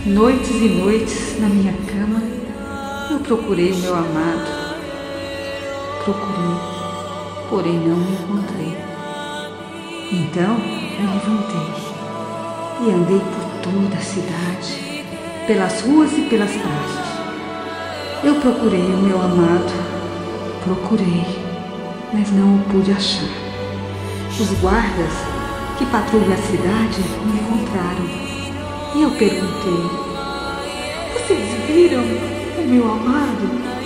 Noites e noites na minha cama, eu procurei o meu amado. Procurei, porém não o encontrei. Então me levantei e andei por toda a cidade, pelas ruas e pelas praças. Eu procurei o meu amado, procurei, mas não o pude achar. Os guardas que patrulham a cidade me encontraram e eu perguntei: vocês viram o meu amado?